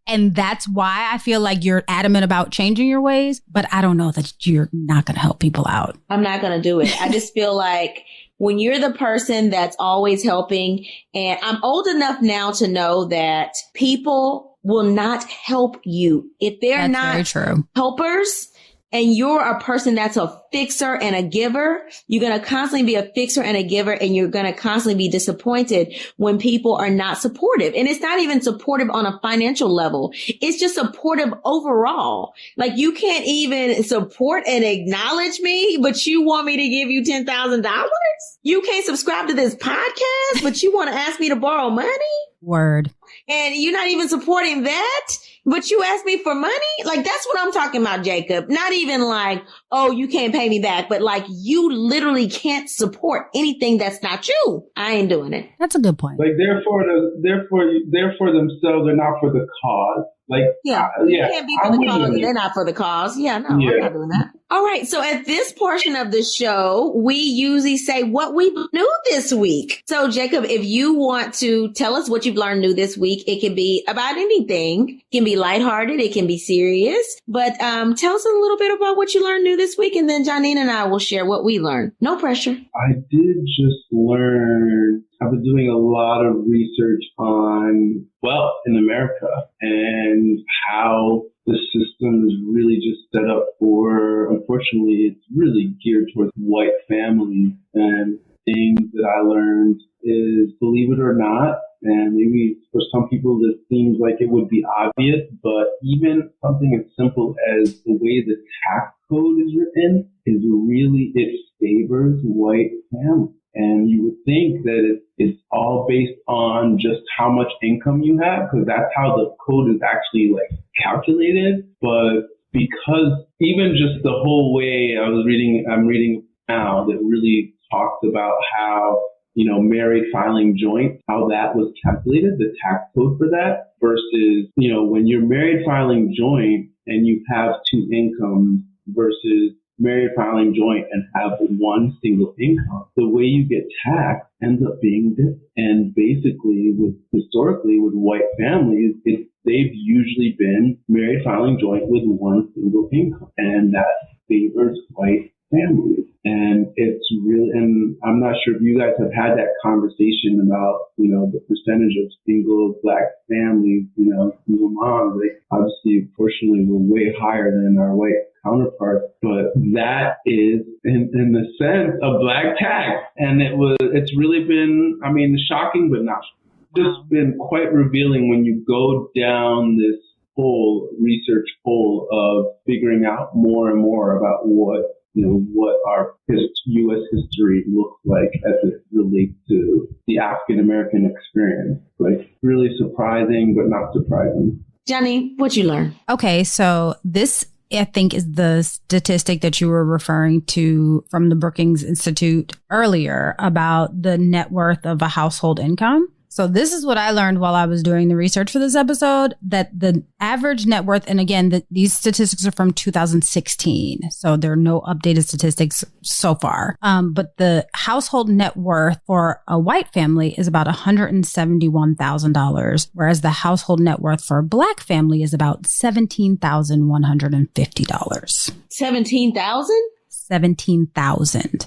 And that's why I feel like you're adamant about changing your ways. But I don't know that you're not going to help people out. I'm not going to do it. I just feel like when you're the person that's always helping, and I'm old enough now to know that people will not help you if they're not helpers. And you're a person that's a fixer and a giver, you're going to constantly be a fixer and a giver, and you're going to constantly be disappointed when people are not supportive. And it's not even supportive on a financial level. It's just supportive overall. Like, you can't even support and acknowledge me, but you want me to give you $10,000? You can't subscribe to this podcast, but you want to ask me to borrow money? Word. And you're not even supporting that, but you ask me for money? Like, that's what I'm talking about, Jacob. Not even like, oh, you can't pay me back, but like, you literally can't support anything that's not you. I ain't doing it. That's a good point. Like, they're for themselves, they're not for the cause. Like, you can't be for the cause and they're not for the cause. Yeah, no, I'm not doing that. All right. So at this portion of the show, we usually say what we knew this week. So Jacob, if you want to tell us what you've learned new this week, it can be about anything. It can be lighthearted. It can be serious. But tell us a little bit about what you learned new this week. And then Janine and I will share what we learned. No pressure. I did just learn. I've been doing a lot of research on wealth in America and how the system is really just set up for, unfortunately, it's really geared towards white families. And things that I learned is, believe it or not, and maybe for some people this seems like it would be obvious, but even something as simple as the way the tax code is written is really, it favors white families. And you would think that it's all based on just how much income you have, because that's how the code is actually like calculated. But because even just the whole way I'm reading now that really talks about how, married filing joint, how that was calculated, the tax code for that versus, when you're married filing joint and you have two incomes versus married filing joint and have one single income, the way you get taxed ends up being different. And basically, historically with white families, they've usually been married filing joint with one single income, and that favors white families. And it's really, and I'm not sure if you guys have had that conversation about, the percentage of single Black families, single moms. Obviously, fortunately, we're way higher than our white counterparts, but that is in the sense of Black tax. And it's really been, shocking, but not just been quite revealing when you go down this whole research hole of figuring out more and more about what our U.S. history looks like as it relates to the African American experience. Really surprising, but not surprising. Johnny, what'd you learn? Okay, so this, I think, is the statistic that you were referring to from the Brookings Institute earlier about the net worth of a household income. So this is what I learned while I was doing the research for this episode, that the average net worth, and again, these statistics are from 2016, so there are no updated statistics so far. But the household net worth for a white family is about $171,000, whereas the household net worth for a Black family is about $17,150. 17,000? 17,000.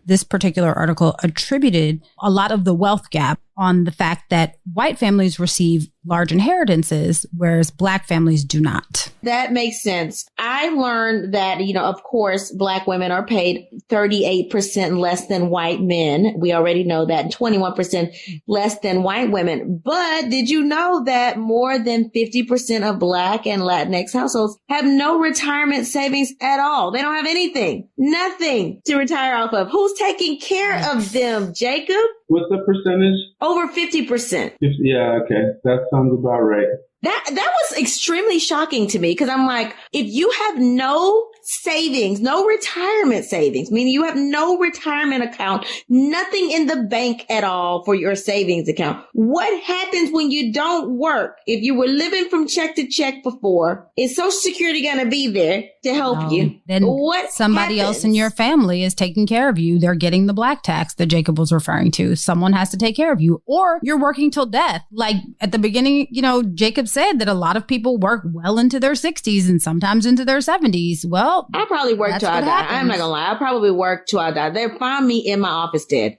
This particular article attributed a lot of the wealth gap on the fact that white families receive large inheritances, whereas Black families do not. That makes sense. I learned that, of course, Black women are paid 38% less than white men. We already know that, 21% less than white women. But did you know that more than 50% of Black and Latinx households have no retirement savings at all? They don't have anything, nothing to retire off of. Who's taking care of them, Jacob? What's the percentage? Over 50%. Yeah, okay. That sounds about right. That was extremely shocking to me, because I'm like, if you have no savings, no retirement savings, meaning you have no retirement account, nothing in the bank at all for your savings account, what happens when you don't work? If you were living from check to check before, is Social Security going to be there to help you? Then somebody else in your family is taking care of you. They're getting the Black tax that Jacob was referring to. Someone has to take care of you, or you're working till death. Like at the beginning, Jacob said that a lot of people work well into their 60s and sometimes into their 70s. Well, I'll probably work till I die. I'm not gonna lie. I'll probably work till I die. They'll find me in my office dead.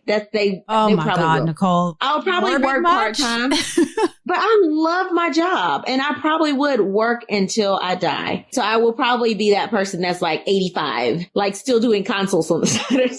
Oh my God, will. Nicole. I'll probably work part-time, but I love my job, and I probably would work until I die. So I will probably be that person that's like 85, like still doing consults on the side.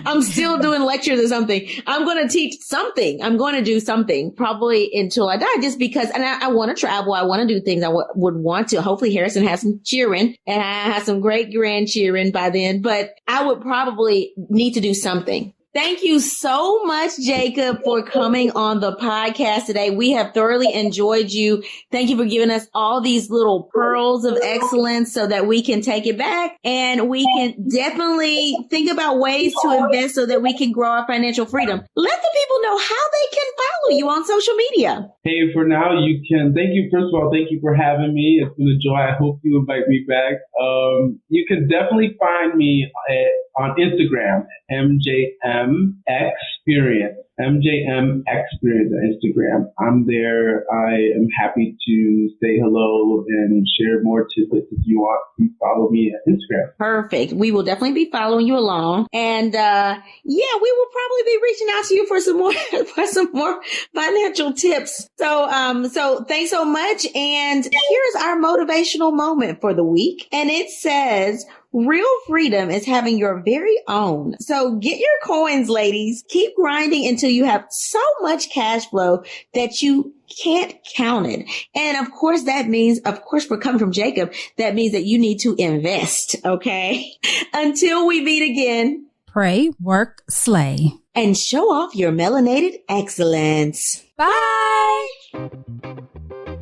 I'm still doing lectures or something. I'm going to teach something. I'm going to do something probably until I die, just because, and I want to travel. I want to do things. I would want to. Hopefully Harrison has some children, and I have some great grandchildren by then, but I would probably need to do something. Thank you so much, Jacob, for coming on the podcast today. We have thoroughly enjoyed you. Thank you for giving us all these little pearls of excellence so that we can take it back and we can definitely think about ways to invest so that we can grow our financial freedom. Let the people know how they can follow you on social media. Hey, for now, you can. Thank you. First of all, thank you for having me. It's been a joy. I hope you invite me back. You can definitely find me on Instagram, MJM Experience. MJM Experience on Instagram. I'm there. I am happy to say hello and share more tidbits if you want. Please follow me on Instagram. Perfect. We will definitely be following you along. And we will probably be reaching out to you for some more financial tips. So thanks so much. And here's our motivational moment for the week. And it says, real freedom is having your very own. So get your coins, ladies. Keep grinding until you have so much cash flow that you can't count it. And of course, that means, we're coming from Jacob, that means that you need to invest. Okay. Until we meet again. Pray, work, slay. And show off your melanated excellence. Bye.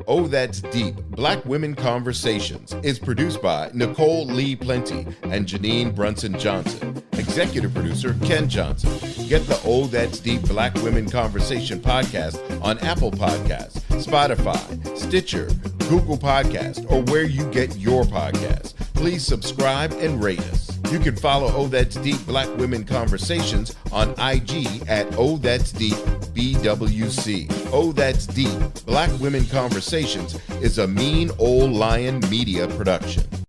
Oh, That's Deep, Black Women Conversations is produced by Nicole Lee Plenty and Janine Brunson Johnson. Executive producer, Ken Johnson. Get the Oh, That's Deep, Black Women Conversation podcast on Apple Podcasts, Spotify, Stitcher, Google Podcasts, or where you get your podcasts. Please subscribe and rate us. You can follow Oh That's Deep Black Women Conversations on IG at Oh That's Deep BWC. Oh That's Deep Black Women Conversations is a Mean Old Lion Media production.